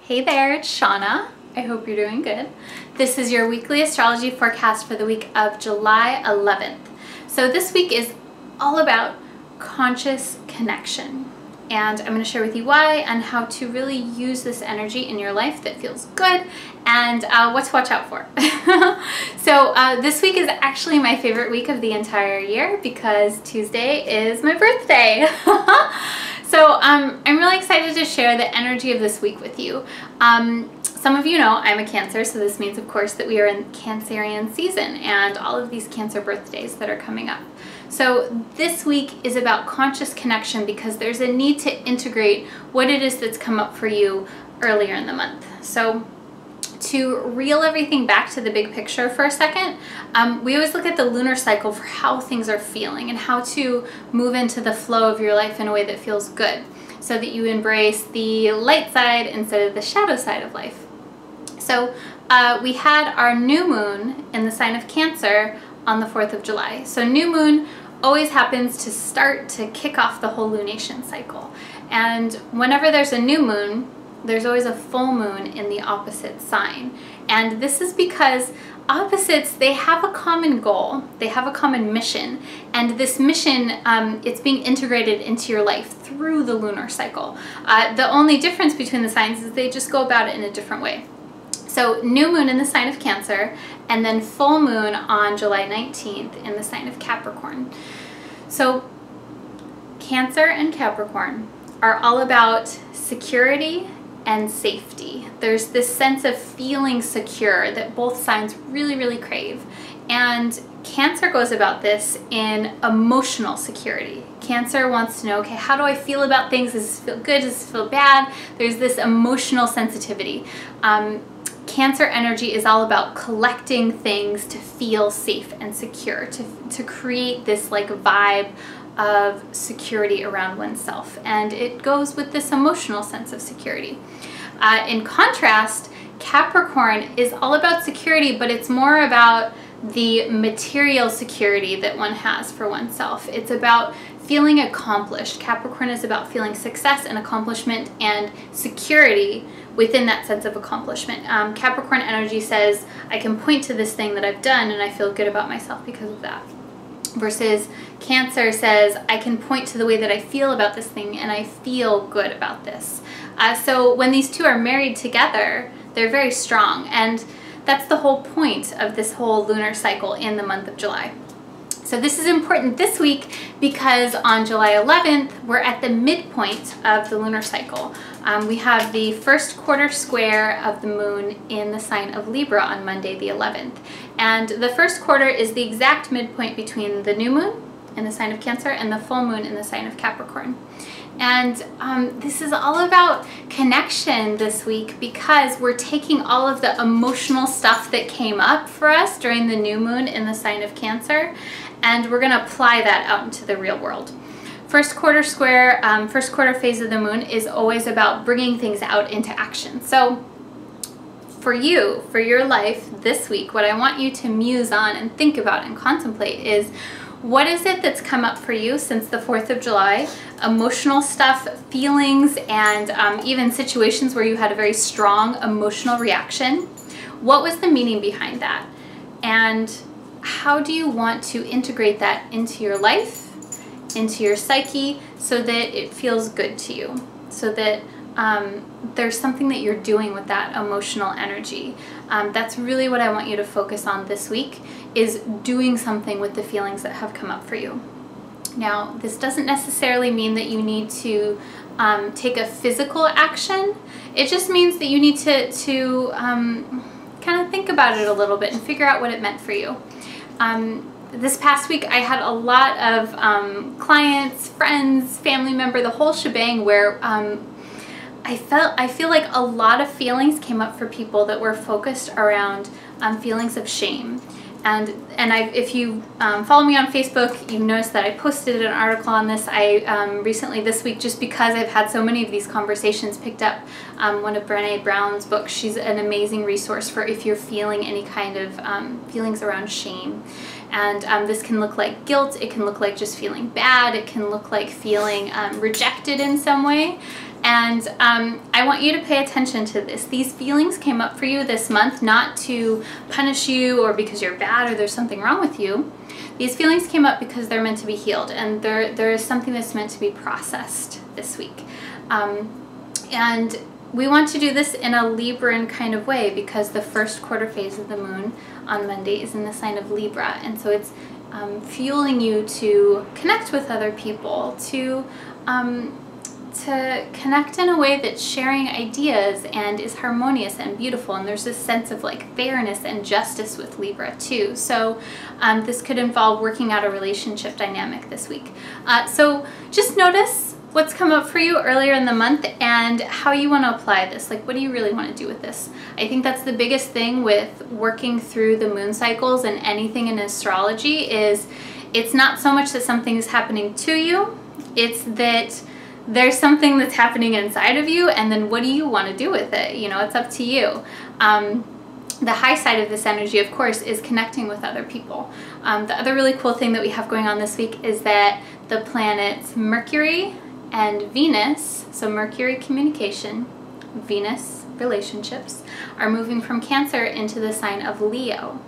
Hey there, it's Shauna. I hope you're doing good. This is your weekly astrology forecast for the week of July 11th. So this week is all about conscious connection. And I'm going to share with you why and how to really use this energy in your life that feels good and what to watch out for. So this week is actually my favorite week of the entire year because Tuesday is my birthday. So I'm really excited to share the energy of this week with you. Some of you know I'm a Cancer, so this means of course that we are in Cancerian season and all of these Cancer birthdays that are coming up. So this week is about conscious connection because there's a need to integrate what it is that's come up for you earlier in the month. So to reel everything back to the big picture for a second, we always look at the lunar cycle for how things are feeling and how to move into the flow of your life in a way that feels good so that you embrace the light side instead of the shadow side of life. So we had our new moon in the sign of Cancer on the 4th of July. So new moon always happens to start to kick off the whole lunation cycle. And whenever there's a new moon, there's always a full moon in the opposite sign. And this is because opposites, they have a common goal, they have a common mission, and this mission, it's being integrated into your life through the lunar cycle. The only difference between the signs is they just go about it in a different way. So new moon in the sign of Cancer, and then full moon on July 19th in the sign of Capricorn. So Cancer and Capricorn are all about security and safety. There's this sense of feeling secure that both signs really, really crave. And Cancer goes about this in emotional security. Cancer wants to know, okay, how do I feel about things? Does this feel good? Does this feel bad? There's this emotional sensitivity. Cancer energy is all about collecting things to feel safe and secure, to create this like vibe of security around oneself, and it goes with this emotional sense of security. In contrast, Capricorn is all about security, but it's more about the material security that one has for oneself. It's about feeling accomplished. Capricorn is about feeling success and accomplishment and security within that sense of accomplishment. Capricorn energy says, I can point to this thing that I've done and I feel good about myself because of that. Versus Cancer says, I can point to the way that I feel about this thing and I feel good about this. So when these two are married together, they're very strong, and that's the whole point of this whole lunar cycle in the month of July. So this is important this week because on July 11th, we're at the midpoint of the lunar cycle. We have the first quarter square of the moon in the sign of Libra on Monday the 11th. And the first quarter is the exact midpoint between the new moon in the sign of Cancer and the full moon in the sign of Capricorn. And this is all about connection this week because we're taking all of the emotional stuff that came up for us during the new moon in the sign of Cancer, and we're going to apply that out into the real world. First quarter square, first quarter phase of the moon is always about bringing things out into action. So for you, for your life this week, what I want you to muse on and think about and contemplate is, what is it that's come up for you since the 4th of July? Emotional stuff, feelings, and even situations where you had a very strong emotional reaction. What was the meaning behind that? And how do you want to integrate that into your life, into your psyche, so that it feels good to you, so that there's something that you're doing with that emotional energy. That's really what I want you to focus on this week, is doing something with the feelings that have come up for you. Now, this doesn't necessarily mean that you need to take a physical action. It just means that you need to kind of think about it a little bit and figure out what it meant for you. This past week, I had a lot of clients, friends, family member, the whole shebang, where I feel like a lot of feelings came up for people that were focused around feelings of shame. And if you follow me on Facebook, you've noticed that I posted an article on this recently this week, just because I've had so many of these conversations picked up. One of Brené Brown's books, she's an amazing resource for if you're feeling any kind of feelings around shame. And this can look like guilt, it can look like just feeling bad, it can look like feeling rejected in some way. And I want you to pay attention to this. These feelings came up for you this month, not to punish you or because you're bad or there's something wrong with you. These feelings came up because they're meant to be healed, and there is something that's meant to be processed this week. And we want to do this in a Libran kind of way because the first quarter phase of the moon on Monday is in the sign of Libra, and so it's fueling you to connect with other people, to connect in a way that's sharing ideas and is harmonious and beautiful, and there's this sense of like fairness and justice with Libra too. So this could involve working out a relationship dynamic this week. So just notice what's come up for you earlier in the month and how you want to apply this. Like, what do you really want to do with this? I think that's the biggest thing with working through the moon cycles and anything in astrology is it's not so much that something is happening to you, it's that there's something that's happening inside of you, and then what do you want to do with it? You know, it's up to you. The high side of this energy, of course, is connecting with other people. The other really cool thing that we have going on this week is that the planets Mercury and Venus, so Mercury communication, Venus relationships, are moving from Cancer into the sign of Leo.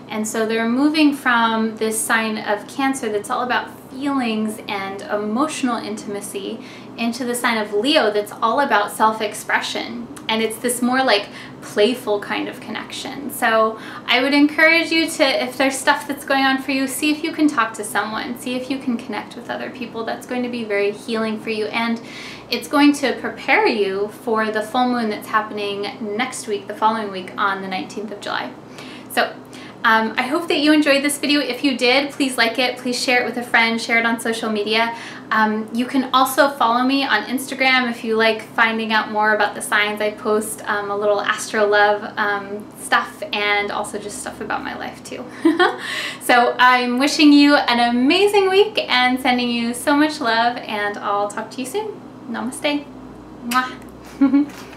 And so they're moving from this sign of Cancer that's all about feelings and emotional intimacy into the sign of Leo that's all about self-expression. And it's this more like playful kind of connection. So I would encourage you to, if there's stuff that's going on for you, see if you can talk to someone, see if you can connect with other people. That's going to be very healing for you, and it's going to prepare you for the full moon that's happening next week, the following week on the 19th of July. So I hope that you enjoyed this video. If you did, please like it, please share it with a friend, share it on social media. You can also follow me on Instagram if you like finding out more about the signs. I post a little astro love stuff and also just stuff about my life too. So I'm wishing you an amazing week and sending you so much love, and I'll talk to you soon. Namaste. Mwah.